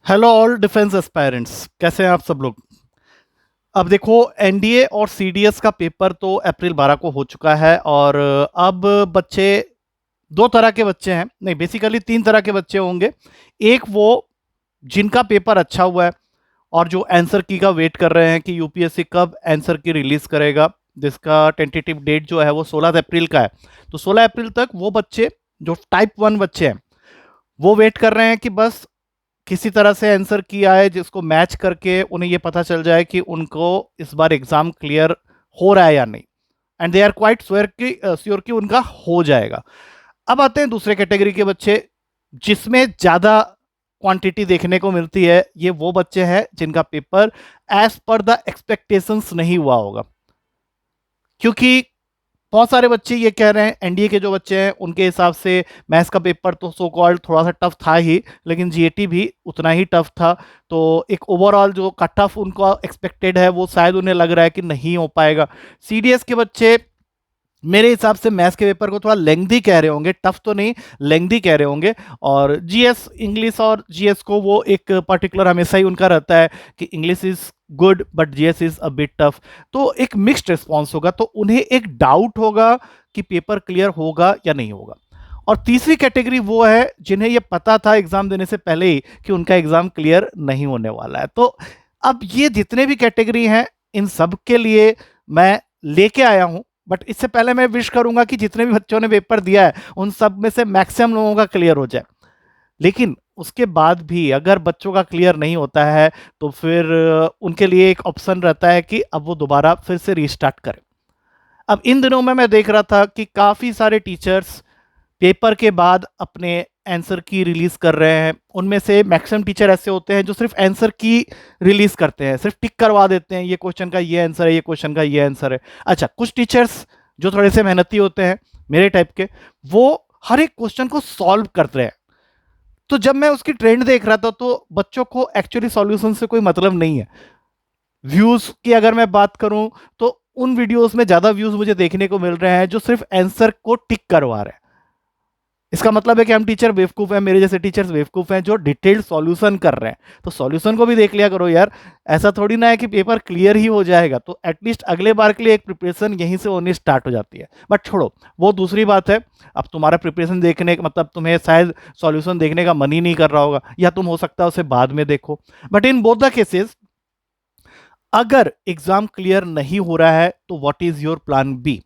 Hello all defence aspirants, कैसे हैं आप सब लोग। अब देखो, एनडीए और सीडीएस का पेपर तो अप्रैल 12 को हो चुका है और अब बच्चे दो तरह के बच्चे हैं, नहीं बेसिकली तीन तरह के बच्चे होंगे। एक वो जिनका पेपर अच्छा हुआ है और जो आंसर की का वेट कर रहे हैं कि यूपीएससी कब आंसर की रिलीज करेगा, जिसका टेंटेटिव डेट जो है वो 16 अप्रैल का है। तो 16 अप्रैल तक वो बच्चे जो टाइप 1 बच्चे हैं वो वेट कर रहे हैं कि बस किसी तरह से आंसर की आए जिसको मैच करके उन्हें ये पता चल जाए कि उनको इस बार एग्जाम क्लियर हो रहा है या नहीं। And they are quite sure कि उनका हो जाएगा। अब आते हैं दूसरे कैटेगरी के बच्चे जिसमें ज्यादा क्वांटिटी देखने को मिलती है। ये वो बच्चे हैं जिनका paper as per the expectations नहीं हुआ होगा, क्योंकि बहुत सारे बच्चे ये कह रहे हैं, एनडीए के जो बच्चे हैं उनके हिसाब से मैथ्स का पेपर तो सो कॉल्ड थोड़ा सा टफ था ही, लेकिन जीएटी भी उतना ही टफ था। तो एक ओवरऑल जो का टफ उनको एक्सपेक्टेड है वो शायद उन्हें लग रहा है कि नहीं हो पाएगा। सीडीएस के बच्चे मेरे हिसाब से मैथ्स के पेपर को थोड़ा लेंथी कह रहे होंगे, टफ तो नहीं, लेंथी कह रहे होंगे। और जीएस इंग्लिश और जीएस को वो एक पर्टिकुलर हमेशा ही उनका रहता है कि English is good but GS is a bit tough. तो एक मिक्स्ड रिस्पॉन्स होगा, तो उन्हें एक डाउट होगा कि पेपर क्लियर होगा या नहीं होगा। और तीसरी कैटेगरी वो है जिन्हें ये पता था एग्जाम देने से पहले ही कि उनका एग्जाम क्लियर नहीं होने वाला है। तो अब ये जितने भी कैटेगरी हैं इन सब के लिए मैं लेके आया हूं। बट इससे पहले मैं विश करूंगा कि जितने भी बच्चों ने पेपर दिया है उन सब में से मैक्सिमम लोगों का क्लियर हो जाए। लेकिन उसके बाद भी अगर बच्चों का क्लियर नहीं होता है तो फिर उनके लिए एक ऑप्शन रहता है कि अब वो दोबारा फिर से रीस्टार्ट करें। अब इन दिनों में मैं देख रहा था कि काफी सारे टीचर्स पेपर के बाद अपने आंसर की रिलीज कर रहे हैं। उनमें से मैक्सिमम टीचर ऐसे होते हैं जो सिर्फ आंसर की रिलीज करते हैं, सिर्फ टिक करवा देते हैं ये क्वेश्चन का ये आंसर है, ये क्वेश्चन का ये आंसर है। अच्छा, कुछ टीचर्स जो थोड़े से मेहनती होते हैं मेरे टाइप के, वो हर एक क्वेश्चन को सॉल्व करते हैं। तो जब मैं उसकी ट्रेंड देख रहा था तो बच्चों को एक्चुअली सॉल्यूशन से कोई मतलब नहीं है। व्यूज की अगर मैं बात करूं तो उन वीडियोस में ज्यादा व्यूज मुझे देखने को मिल रहे हैं जो सिर्फ आंसर को टिक करवा रहे हैं। इसका मतलब है कि हम टीचर बेवकूफ हैं, मेरे जैसे टीचर्स बेवकूफ हैं जो डिटेल्ड सॉल्यूशन कर रहे हैं। तो सॉल्यूशन को भी देख लिया करो यार। ऐसा थोड़ी ना है कि पेपर क्लियर ही हो जाएगा, तो एटलीस्ट अगले बार के लिए एक प्रिपरेशन यहीं से होनी स्टार्ट हो जाती है। बट छोड़ो, वो दूसरी बात है। अब तुम्हारा प्रिपरेशन देखने मतलब तुम्हें शायद सॉल्यूशन देखने का मन ही नहीं कर रहा होगा, या तुम हो सकता है उसे बाद में देखो। But in both the cases, अगर एग्जाम क्लियर नहीं हो रहा है तो what is your plan B.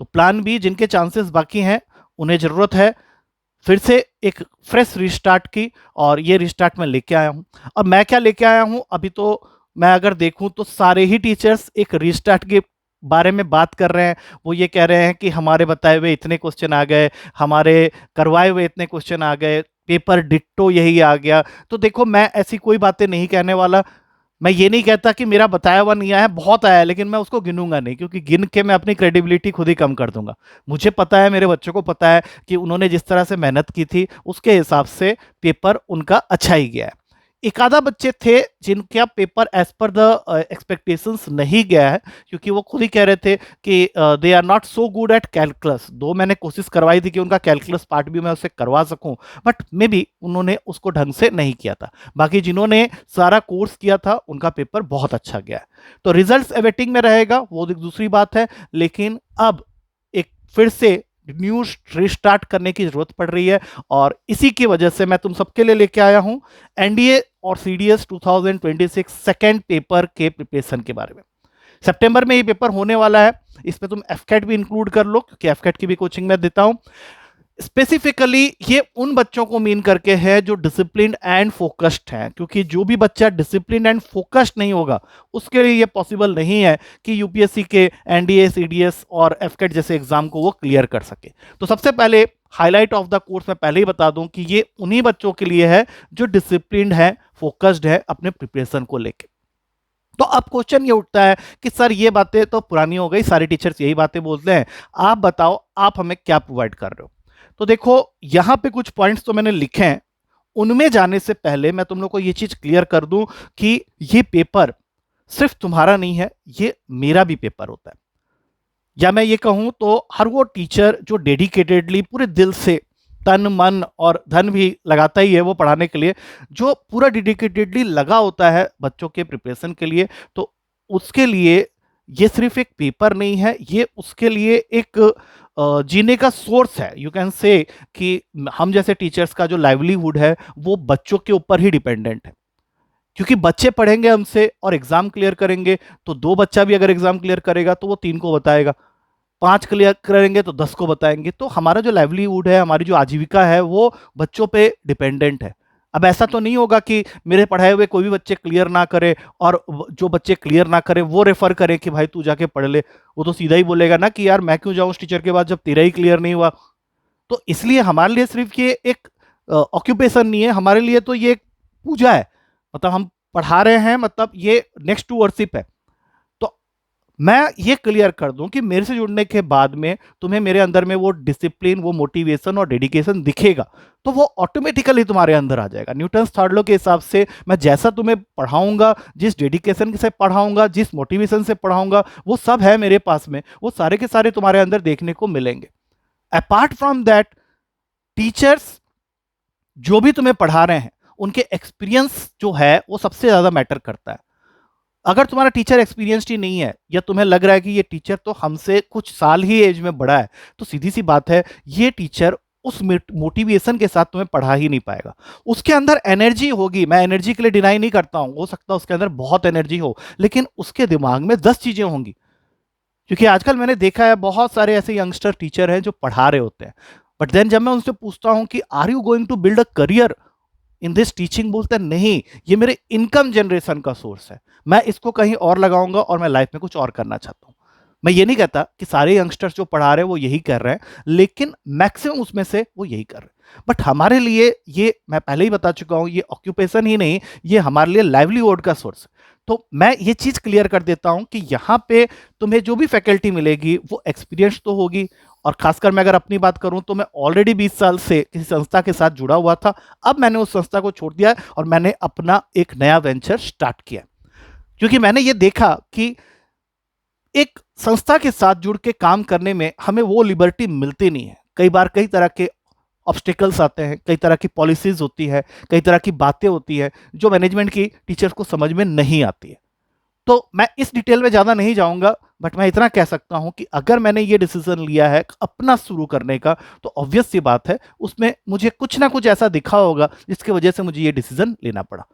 तो प्लान बी जिनके चांसेस बाकी हैं उन्हें जरूरत है फिर से एक फ्रेश रिस्टार्ट की, और ये रिस्टार्ट मैं लेके आया हूं। अब मैं क्या लेके आया हूं, अभी तो मैं अगर देखूं तो सारे ही टीचर्स एक रिस्टार्ट के बारे में बात कर रहे हैं। वो ये कह रहे हैं कि हमारे बताए हुए इतने क्वेश्चन आ गए, हमारे करवाए हुए इतने क्वेश्चन आ गए, पेपर डिट्टो यही आ गया। तो देखो, मैं ऐसी कोई बातें नहीं कहने वाला। मैं ये नहीं कहता कि मेरा बताया हुआ नहीं आया है, बहुत आया है, लेकिन मैं उसको गिनूंगा नहीं, क्योंकि गिन के मैं अपनी क्रेडिबिलिटी खुद ही कम कर दूंगा। मुझे पता है, मेरे बच्चों को पता है कि उन्होंने जिस तरह से मेहनत की थी उसके हिसाब से पेपर उनका अच्छा ही गया है। एक आधा बच्चे थे जिनका paper as per the expectations नहीं गया है, क्योंकि वो खुद ही कह रहे थे कि they are not so good at calculus. Though मैंने कोशिश करवाई थी कि उनका कैलकुलस पार्ट भी मैं उससे करवा सकूं, बट मे बी उन्होंने उसको ढंग से नहीं किया था। बाकी जिन्होंने सारा कोर्स किया था उनका पेपर बहुत अच्छा गया है। तो रिजल्ट्स अवेटिंग में रहेगा, वो दूसरी बात है। लेकिन अब एक फिर से न्यू रिस्टार्ट करने की जरूरत पड़ रही है, और इसी की वजह से मैं तुम सबके लिए लेके आया हूं एनडीए और सीडीएस 2026 सेकेंड पेपर के प्रिपरेशन के बारे में। सितंबर में ये पेपर होने वाला है। इसमें तुम एफकेट भी इंक्लूड कर लो, क्योंकि एफकेट की भी कोचिंग मैं देता हूं। स्पेसिफिकली ये उन बच्चों को मीन करके है जो डिसिप्लिन एंड फोकस्ड हैं, क्योंकि जो भी बच्चा डिसिप्लिन एंड फोकस्ड नहीं होगा उसके लिए ये पॉसिबल नहीं है कि यूपीएससी के एनडीए सीडीएस और एफकेट जैसे एग्जाम को वो क्लियर कर सके। तो सबसे पहले हाईलाइट ऑफ द कोर्स मैं पहले ही बता दूं कि ये उन्हीं बच्चों के लिए है जो डिसिप्लिन है, फोकस्ड है अपने प्रिपरेशन को लेकर। तो अब क्वेश्चन ये उठता है कि सर ये बातें तो पुरानी हो गई, सारे टीचर्स यही बातें बोलते हैं, आप बताओ आप हमें क्या प्रोवाइड कर रहे हो। तो देखो, यहां पे कुछ पॉइंट्स तो मैंने लिखे हैं। उनमें जाने से पहले मैं तुम लोग को ये चीज क्लियर कर दूं कि ये पेपर सिर्फ तुम्हारा नहीं है, ये मेरा भी पेपर होता है। या मैं ये कहूं तो हर वो टीचर जो डेडिकेटेडली पूरे दिल से तन मन और धन भी लगाता ही है वो पढ़ाने के लिए, जो पूरा डेडिकेटेडली लगा होता है बच्चों के प्रिपरेशन के लिए, तो उसके लिए ये सिर्फ एक पेपर नहीं है, ये उसके लिए एक जीने का सोर्स है। यू कैन से कि हम जैसे टीचर्स का जो लाइवलीहुड है वो बच्चों के ऊपर ही डिपेंडेंट है, क्योंकि बच्चे पढ़ेंगे हमसे और एग्जाम क्लियर करेंगे, तो दो बच्चा भी अगर एग्जाम क्लियर करेगा तो वो तीन को बताएगा, पांच क्लियर करेंगे तो 10 को बताएंगे। तो हमारा जो लाइवलीहुड है, हमारी जो आजीविका है, वो बच्चों पे डिपेंडेंट है। अब ऐसा तो नहीं होगा कि मेरे पढ़ाए हुए कोई भी बच्चे क्लियर ना करे और जो बच्चे क्लियर ना करें वो रेफर करें कि भाई तू जाके पढ़ ले। वो तो सीधा ही बोलेगा ना कि यार मैं क्यों जाऊं उस टीचर के पास जब तेरा ही क्लियर नहीं हुआ। तो इसलिए हमारे लिए सिर्फ ये एक ऑक्यूपेशन नहीं है, हमारे लिए तो ये एक पूजा है। मतलब हम पढ़ा रहे हैं, मतलब ये नेक्स्ट टू वर्शिप है। तो मैं ये क्लियर कर दूं कि मेरे से जुड़ने के बाद में तुम्हें मेरे अंदर में वो डिसिप्लिन, वो मोटिवेशन और डेडिकेशन दिखेगा, तो वो ऑटोमेटिकली तुम्हारे अंदर आ जाएगा। न्यूटन्स थर्ड लॉ के हिसाब से मैं जैसा तुम्हें पढ़ाऊंगा, जिस डेडिकेशन से पढ़ाऊंगा, जिस मोटिवेशन से पढ़ाऊंगा, वो सब है मेरे पास में, वो सारे के सारे तुम्हारे अंदर देखने को मिलेंगे। अपार्ट फ्रॉम दैट, टीचर्स जो भी तुम्हें पढ़ा रहे हैं उनके एक्सपीरियंस जो है वो सबसे ज्यादा मैटर करता है। अगर तुम्हारा टीचर एक्सपीरियंस्ड ही नहीं है, या तुम्हें लग रहा है कि ये टीचर तो हमसे कुछ साल ही एज में बड़ा है, तो सीधी सी बात है ये टीचर उस मोटिवेशन के साथ तुम्हें पढ़ा ही नहीं पाएगा। उसके अंदर एनर्जी होगी, मैं एनर्जी के लिए डिनाई नहीं करता हूं, हो सकता है उसके अंदर बहुत एनर्जी हो, लेकिन उसके दिमाग में 10 चीजें होंगी। क्योंकि आजकल मैंने देखा है बहुत सारे ऐसे यंगस्टर टीचर हैं जो पढ़ा रहे होते हैं, बट देन जब मैं उनसे पूछता हूं कि are you going to build a career in this teaching, बोलते हैं नहीं, ये मेरे इनकम जनरेशन का सोर्स है, मैं इसको कहीं और लगाऊंगा और मैं लाइफ में कुछ और करना चाहता हूं। मैं ये नहीं कहता कि सारे यंगस्टर्स जो पढ़ा रहे हैं वो यही कर रहे हैं, लेकिन मैक्सिमम उसमें से वो यही कर रहे हैं। बट हमारे लिए ये, मैं पहले ही बता चुका हूं, ये ऑक्यूपेशन ही नहीं, ये हमारे लिए लाइवलीहुड का सोर्स है। तो मैं ये चीज क्लियर कर देता हूं कि यहाँ पे तुम्हें जो भी फैकल्टी मिलेगी वो एक्सपीरियंस तो होगी। और खासकर मैं अगर अपनी बात करूं तो मैं ऑलरेडी 20 साल से किसी संस्था के साथ जुड़ा हुआ था, अब मैंने उस संस्था को छोड़ दिया है और मैंने अपना एक नया वेंचर स्टार्ट किया, क्योंकि मैंने ये देखा कि एक संस्था के साथ जुड़ के काम करने में हमें वो लिबर्टी मिलती नहीं है। कई बार कई तरह के ऑब्स्टिकल्स आते हैं, कई तरह की पॉलिसीज होती है, कई तरह की बातें होती है जो मैनेजमेंट की टीचर्स को समझ में नहीं आती है। तो मैं इस डिटेल में ज़्यादा नहीं जाऊंगा, बट मैं इतना कह सकता हूं कि अगर मैंने ये डिसीजन लिया है अपना शुरू करने का, तो ऑब्वियस सी बात है उसमें मुझे कुछ ना कुछ ऐसा दिखा होगा जिसकी वजह से मुझे ये डिसीजन लेना पड़ा।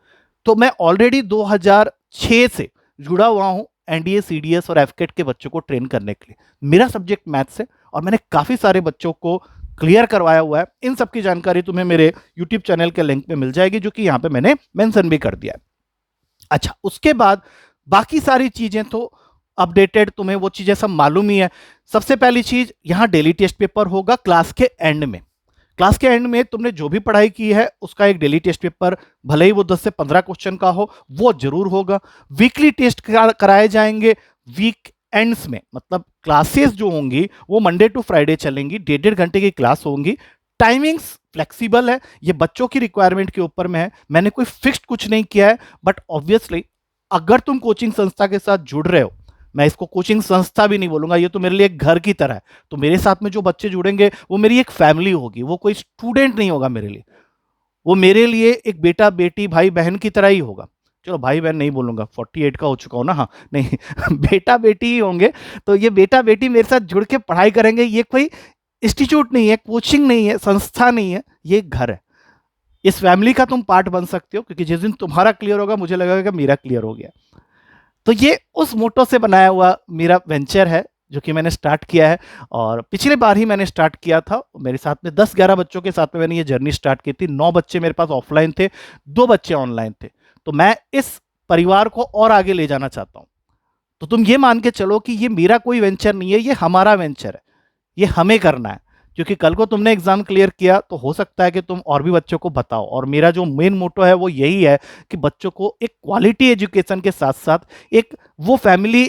तो मैं ऑलरेडी 2006 से जुड़ा हुआ हूं एनडीए, सीडीएस और एफकेट के बच्चों को ट्रेन करने के लिए। मेरा सब्जेक्ट मैथ्स है और मैंने काफ़ी सारे बच्चों को क्लियर करवाया हुआ है। इन सब की जानकारी तुम्हें मेरे यूट्यूब चैनल के लिंक पे मिल जाएगी, जो कि यहाँ पे मैंने मेंशन भी कर दिया है। अच्छा, उसके बाद बाकी सारी चीजें तो अपडेटेड, तुम्हें वो चीजें सब मालूम ही है। सबसे पहली चीज, यहां डेली टेस्ट पेपर होगा क्लास के एंड में। क्लास के एंड में तुमने जो भी पढ़ाई की है उसका एक डेली टेस्ट पेपर, भले ही वो 10 से 15 क्वेश्चन का हो, वो जरूर होगा। वीकली टेस्ट कराए जाएंगे वीक एंड्स में, मतलब क्लासेस जो होंगी वो मंडे टू फ्राइडे चलेंगी, 1.5 घंटे की क्लास होंगी। टाइमिंग्स फ्लेक्सिबल है, ये बच्चों की रिक्वायरमेंट के ऊपर में है, मैंने कोई फिक्स्ड कुछ नहीं किया है। बट ऑब्वियसली अगर तुम कोचिंग संस्था के साथ जुड़ रहे हो, मैं इसको कोचिंग संस्था भी नहीं बोलूंगा, ये तो मेरे लिए एक घर की तरह है, तो मेरे साथ में जो बच्चे जुड़ेंगे वो मेरी एक फैमिली होगी, वो कोई स्टूडेंट नहीं होगा मेरे लिए, वो मेरे लिए एक बेटा बेटी भाई बहन की तरह ही होगा। चलो भाई बहन नहीं बोलूंगा, 48 का हो चुका हूं ना, हाँ नहीं बेटा बेटी ही होंगे। तो ये बेटा बेटी मेरे साथ जुड़ के पढ़ाई करेंगे, ये कोई इंस्टीट्यूट नहीं है, कोचिंग नहीं है, संस्था नहीं है, ये एक घर है। इस फैमिली का तुम पार्ट बन सकते हो, क्योंकि जिस दिन तुम्हारा क्लियर होगा मुझे लगेगा कि मेरा क्लियर हो गया। तो ये उस मोटो से बनाया हुआ मेरा वेंचर है जो कि मैंने स्टार्ट किया है, और पिछले बार ही मैंने स्टार्ट किया था। मेरे साथ में 10-11 बच्चों के साथ में मैंने ये जर्नी स्टार्ट की थी। 9 बच्चे मेरे पास ऑफलाइन थे, 2 बच्चे ऑनलाइन थे। तो मैं इस परिवार को और आगे ले जाना चाहता हूं। तो तुम ये मान के चलो कि ये मेरा कोई वेंचर नहीं है, ये हमारा वेंचर है, ये हमें करना है। क्योंकि कल को तुमने एग्जाम क्लियर किया तो हो सकता है कि तुम और भी बच्चों को बताओ, और मेरा जो मेन मोटो है वो यही है कि बच्चों को एक क्वालिटी एजुकेशन के साथ साथ एक वो फैमिली,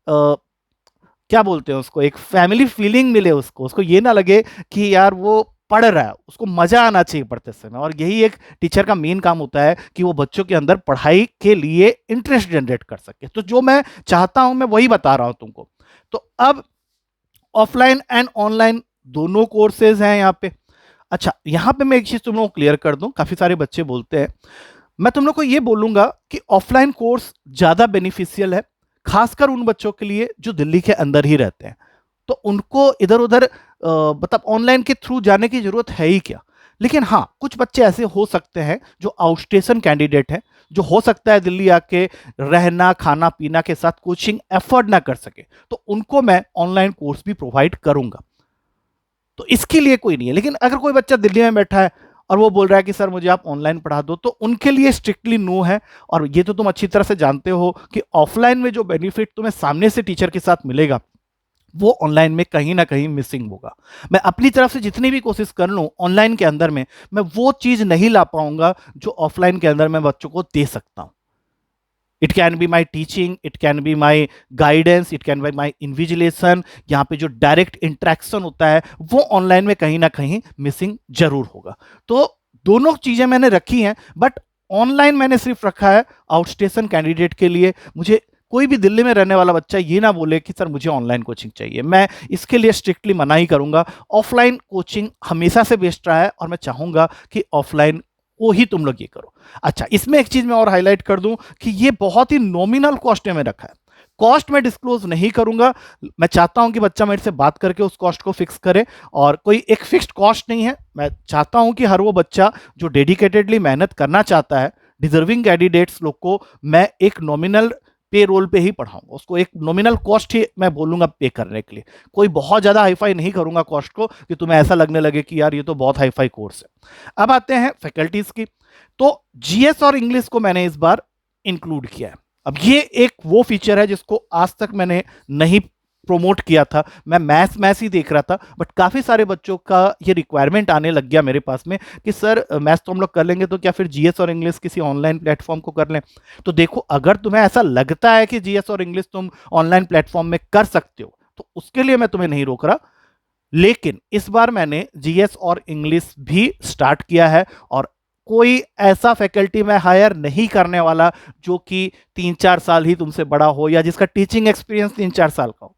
क्या बोलते हैं उसको, एक फैमिली फीलिंग मिले उसको, उसको ये ना लगे कि यार वो पढ़ रहा है, उसको मजा आना चाहिए पढ़ते समय। और यही एक टीचर का मेन काम होता है कि वो बच्चों के अंदर पढ़ाई के लिए इंटरेस्ट जनरेट कर सके। तो जो मैं चाहता हूं मैं वही बता रहा हूं तुमको। तो अब ऑफलाइन एंड ऑनलाइन दोनों कोर्सेज हैं यहाँ पे। अच्छा, यहाँ पे मैं एक चीज़ तुम लोगों को क्लियर कर दूं, काफ़ी सारे बच्चे बोलते हैं, मैं तुम लोग को ये बोलूंगा कि ऑफलाइन कोर्स ज़्यादा बेनिफिशियल है, खासकर उन बच्चों के लिए जो दिल्ली के अंदर ही रहते हैं। तो उनको इधर उधर मतलब ऑनलाइन के थ्रू जाने की जरूरत है ही क्या। लेकिन हाँ, कुछ बच्चे ऐसे हो सकते हैं जो आउटस्टेशन कैंडिडेट हैं, जो हो सकता है दिल्ली आके रहना खाना पीना के साथ कोचिंग एफर्ड ना कर सके, तो उनको मैं ऑनलाइन कोर्स भी प्रोवाइड करूंगा। तो इसके लिए कोई नहीं है। लेकिन अगर कोई बच्चा दिल्ली में बैठा है और वो बोल रहा है कि सर मुझे आप ऑनलाइन पढ़ा दो, तो उनके लिए स्ट्रिक्टली नो है। और ये तो तुम अच्छी तरह से जानते हो कि ऑफलाइन में जो बेनिफिट तुम्हें सामने से टीचर के साथ मिलेगा, वो ऑनलाइन में कहीं ना कहीं मिसिंग होगा। मैं अपनी तरफ से जितनी भी कोशिश कर लूं ऑनलाइन के अंदर में, मैं वो चीज नहीं ला पाऊंगा जो ऑफलाइन के अंदर मैं बच्चों को दे सकता हूं। It can be my teaching, it can be my guidance, it can be my invigilation. यहाँ पे जो डायरेक्ट इंटरेक्शन होता है वो ऑनलाइन में कहीं ना कहीं मिसिंग जरूर होगा। तो दोनों चीजें मैंने रखी हैं, बट ऑनलाइन मैंने सिर्फ रखा है आउटस्टेशन कैंडिडेट के लिए। मुझे कोई भी दिल्ली में रहने वाला बच्चा ये ना बोले कि सर मुझे ऑनलाइन कोचिंग चाहिए, मैं इसके लिए स्ट्रिक्टली मना ही करूंगा। ऑफलाइन कोचिंग हमेशा से बेस्ट रहा है और मैं चाहूंगा कि ऑफलाइन को ही तुम लोग ये करो। अच्छा, इसमें एक चीज मैं और हाईलाइट कर दूं कि ये बहुत ही नॉमिनल कॉस्ट में रखा है। कॉस्ट मैं डिस्क्लोज नहीं करूंगा। मैं चाहता हूं कि बच्चा मेरे से बात करके उस कॉस्ट को फिक्स करे, और कोई एक फिक्स्ड कॉस्ट नहीं है। मैं चाहता हूं कि हर वो बच्चा जो डेडिकेटेडली मेहनत करना चाहता है, डिजर्विंग कैंडिडेट्स लोग को मैं एक नॉमिनल पे रोल पे ही पढ़ाऊंगा, उसको एक नॉमिनल कॉस्ट ही मैं बोलूंगा पे करने के लिए। कोई बहुत ज्यादा हाईफाई नहीं करूंगा कॉस्ट को कि तुम्हें ऐसा लगने लगे कि यार ये तो बहुत हाईफाई कोर्स है। अब आते हैं फैकल्टीज की। तो जीएस और इंग्लिश को मैंने इस बार इंक्लूड किया है। अब ये एक वो फीचर है जिसको आज तक मैंने नहीं प्रोमोट किया था। मैं मैथ्स ही देख रहा था, बट काफ़ी सारे बच्चों का ये रिक्वायरमेंट आने लग गया मेरे पास में कि सर मैथ्स तो हम लोग कर लेंगे, तो क्या फिर जीएस और इंग्लिश किसी ऑनलाइन प्लेटफॉर्म को कर लें। तो देखो, अगर तुम्हें ऐसा लगता है कि जीएस और इंग्लिश तुम ऑनलाइन प्लेटफॉर्म में कर सकते हो, तो उसके लिए मैं तुम्हें नहीं रोक रहा। लेकिन इस बार मैंने जीएस और इंग्लिश भी स्टार्ट किया है, और कोई ऐसा फैकल्टी मैं हायर नहीं करने वाला जो कि 3-4 साल ही तुमसे बड़ा हो या जिसका टीचिंग एक्सपीरियंस 3-4 साल का हो।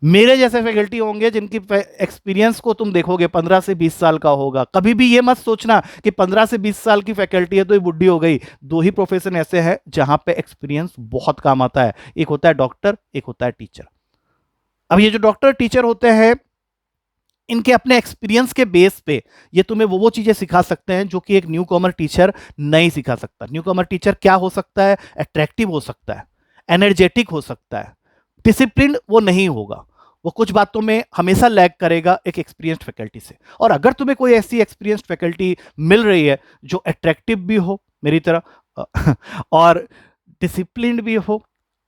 मेरे जैसे फैकल्टी होंगे जिनकी एक्सपीरियंस को तुम देखोगे 15 से 20 साल का होगा। कभी भी ये मत सोचना कि 15 से 20 साल की फैकल्टी है तो ये बुढ़ी हो गई। दो ही प्रोफेशन ऐसे हैं जहां पे एक्सपीरियंस बहुत काम आता है, एक होता है डॉक्टर, एक होता है टीचर। अब ये जो डॉक्टर टीचर होते हैं, इनके अपने एक्सपीरियंस के बेस पे ये तुम्हें वो चीजें सिखा सकते हैं जो कि एक न्यू कॉमर टीचर नहीं सिखा सकता। न्यू कॉमर टीचर क्या हो सकता है? अट्रैक्टिव हो सकता है, एनर्जेटिक हो सकता है, डिसिप्लिन वो नहीं होगा। वो कुछ बातों में हमेशा लैग करेगा एक एक्सपीरियंस्ड फैकल्टी से। और अगर तुम्हें कोई ऐसी एक्सपीरियंस्ड फैकल्टी मिल रही है जो अट्रैक्टिव भी हो मेरी तरह और डिसिप्लिन्ड भी हो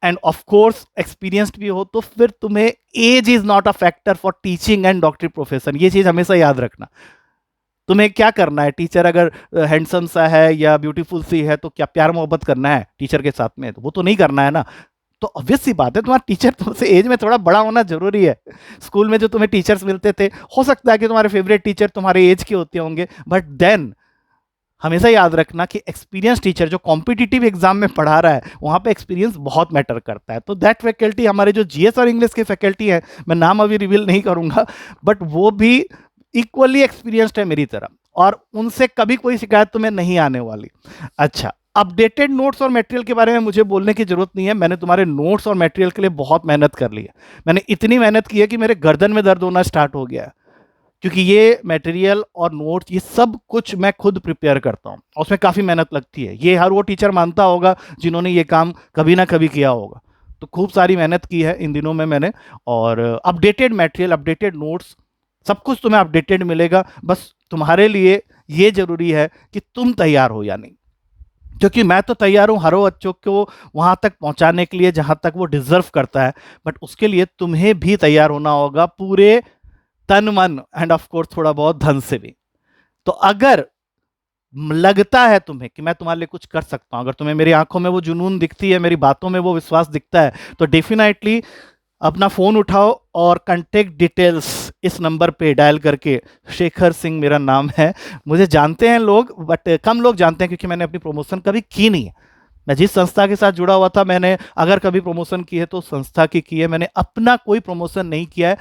एंड ऑफ कोर्स एक्सपीरियंस्ड भी हो, तो फिर तुम्हें age is not a factor for teaching and डॉक्टरी प्रोफेशन। ये चीज हमेशा याद रखना। तुम्हें क्या करना है? टीचर अगर हैंडसम सा है या ब्यूटीफुल सी है तो क्या प्यार मोहब्बत करना है टीचर के साथ में? तो वो तो नहीं करना है ना। तो ऑब्वियस सी बात है, तुम्हारा टीचर तुमसे एज में थोड़ा बड़ा होना जरूरी है। स्कूल में जो तुम्हें टीचर्स मिलते थे, हो सकता है कि तुम्हारे फेवरेट टीचर तुम्हारे एज के होते होंगे, बट देन हमेशा याद रखना कि एक्सपीरियंस टीचर जो कॉम्पिटिटिव एग्जाम में पढ़ा रहा है, वहां पे एक्सपीरियंस बहुत मैटर करता है। तो दैट फैकल्टी, हमारे जो जीएस और इंग्लिश की फैकल्टी है, मैं नाम अभी रिवील नहीं करूंगा, बट वो भी इक्वली एक्सपीरियंस्ड है मेरी तरह, और उनसे कभी कोई शिकायत तुम्हें नहीं आने वाली। अच्छा, अपडेटेड नोट्स और मटेरियल के बारे में मुझे बोलने की जरूरत नहीं है। मैंने तुम्हारे नोट्स और मटेरियल के लिए बहुत मेहनत कर ली है। मैंने इतनी मेहनत की है कि मेरे गर्दन में दर्द होना स्टार्ट हो गया है, क्योंकि ये मटेरियल और नोट्स ये सब कुछ मैं खुद प्रिपेयर करता हूँ, और उसमें काफ़ी मेहनत लगती है। ये हर वो टीचर मानता होगा जिन्होंने ये काम कभी ना कभी किया होगा। तो खूब सारी मेहनत की है इन दिनों में मैंने, और अपडेटेड मटेरियल, अपडेटेड नोट्स, सब कुछ तुम्हें अपडेटेड मिलेगा। बस तुम्हारे लिए ये जरूरी है कि तुम तैयार हो या नहीं, क्योंकि मैं तो तैयार हूं हर वो बच्चों को वहां तक पहुंचाने के लिए जहां तक वो डिजर्व करता है। बट उसके लिए तुम्हें भी तैयार होना होगा, पूरे तन मन एंड ऑफ कोर्स थोड़ा बहुत धन से भी। तो अगर लगता है तुम्हें कि मैं तुम्हारे लिए कुछ कर सकता हूं, अगर तुम्हें मेरी आंखों में वो जुनून दिखती है, मेरी बातों में वो विश्वास दिखता है, तो डेफिनेटली अपना फोन उठाओ और कांटेक्ट डिटेल्स इस नंबर पे डायल करके, शेखर सिंह मेरा नाम है। मुझे जानते हैं लोग, बट कम लोग जानते हैं क्योंकि मैंने अपनी प्रमोशन कभी की नहीं है। मैं जिस संस्था के साथ जुड़ा हुआ था, मैंने अगर कभी प्रमोशन की है तो संस्था की है। मैंने अपना कोई प्रमोशन नहीं किया है।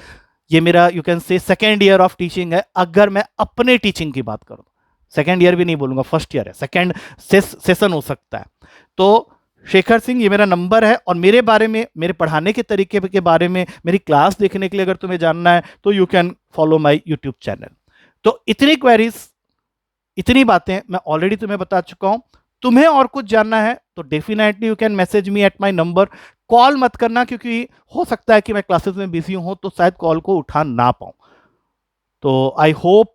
ये मेरा you can say second year of teaching है। अगर मैं अपने टीचिंग की बात करूं, सेकेंड ईयर भी नहीं बोलूंगा, फर्स्ट ईयर है, सेकेंड सेशन हो सकता है। तो शेखर सिंह, ये मेरा नंबर है, और मेरे बारे में, मेरे पढ़ाने के तरीके के बारे में, मेरी क्लास देखने के लिए अगर तुम्हें जानना है तो you can follow my YouTube channel. तो इतनी क्वेरीज, इतनी बातें मैं ऑलरेडी तुम्हें बता चुका हूं। तुम्हें और कुछ जानना है तो definitely you can message me at my number. Call मत करना, क्योंकि हो सकता है कि मैं क्लासेस में बिजी हूं तो शायद कॉल को उठा ना पाऊं। तो आई होप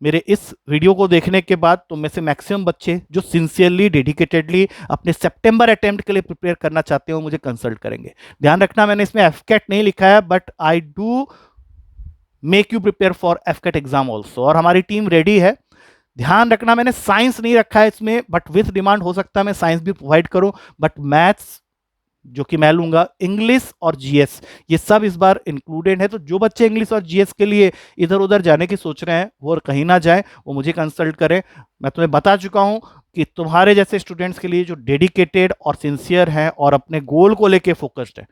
मेरे इस वीडियो को देखने के बाद तुम में से मैक्सिमम बच्चे जो सिंसियरली, डेडिकेटेडली अपने सितंबर अटेम्प्ट के लिए प्रिपेयर करना चाहते हो मुझे कंसल्ट करेंगे। ध्यान रखना, मैंने इसमें एफकेट नहीं लिखा है, but I do make you prepare for AFCAT exam also, और हमारी टीम रेडी है। ध्यान रखना, मैंने साइंस नहीं रखा है इसमें, बट विथ डिमांड हो सकता है मैं साइंस भी प्रोवाइड करूं, बट मैथ्स जो कि मैं लूंगा, इंग्लिश और जीएस, ये सब इस बार इंक्लूडेड है। तो जो बच्चे इंग्लिश और जीएस के लिए इधर उधर जाने की सोच रहे हैं वो कहीं ना जाए, वो मुझे कंसल्ट करें। मैं तुम्हें बता चुका हूं कि तुम्हारे जैसे स्टूडेंट्स के लिए जो डेडिकेटेड और सिंसियर हैं और अपने गोल को लेके फोकस्ड है,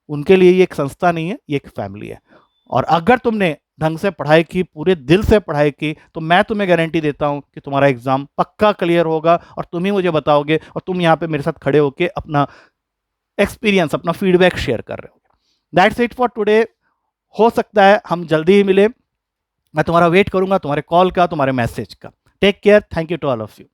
उनके लिए ये एक संस्था नहीं है, ये एक फैमिली है। और अगर तुमने ढंग से पढ़ाई की, पूरे दिल से पढ़ाई की, तो मैं तुम्हें गारंटी देता हूं कि तुम्हारा एग्जाम पक्का क्लियर होगा, और तुम ही मुझे बताओगे, और तुम यहाँ पे मेरे साथ खड़े होके अपना एक्सपीरियंस, अपना फीडबैक शेयर कर रहे हो। That's it for today. हो सकता है हम जल्दी ही मिले। मैं तुम्हारा वेट करूंगा, तुम्हारे कॉल का, तुम्हारे मैसेज का। Take care. Thank you to all of you.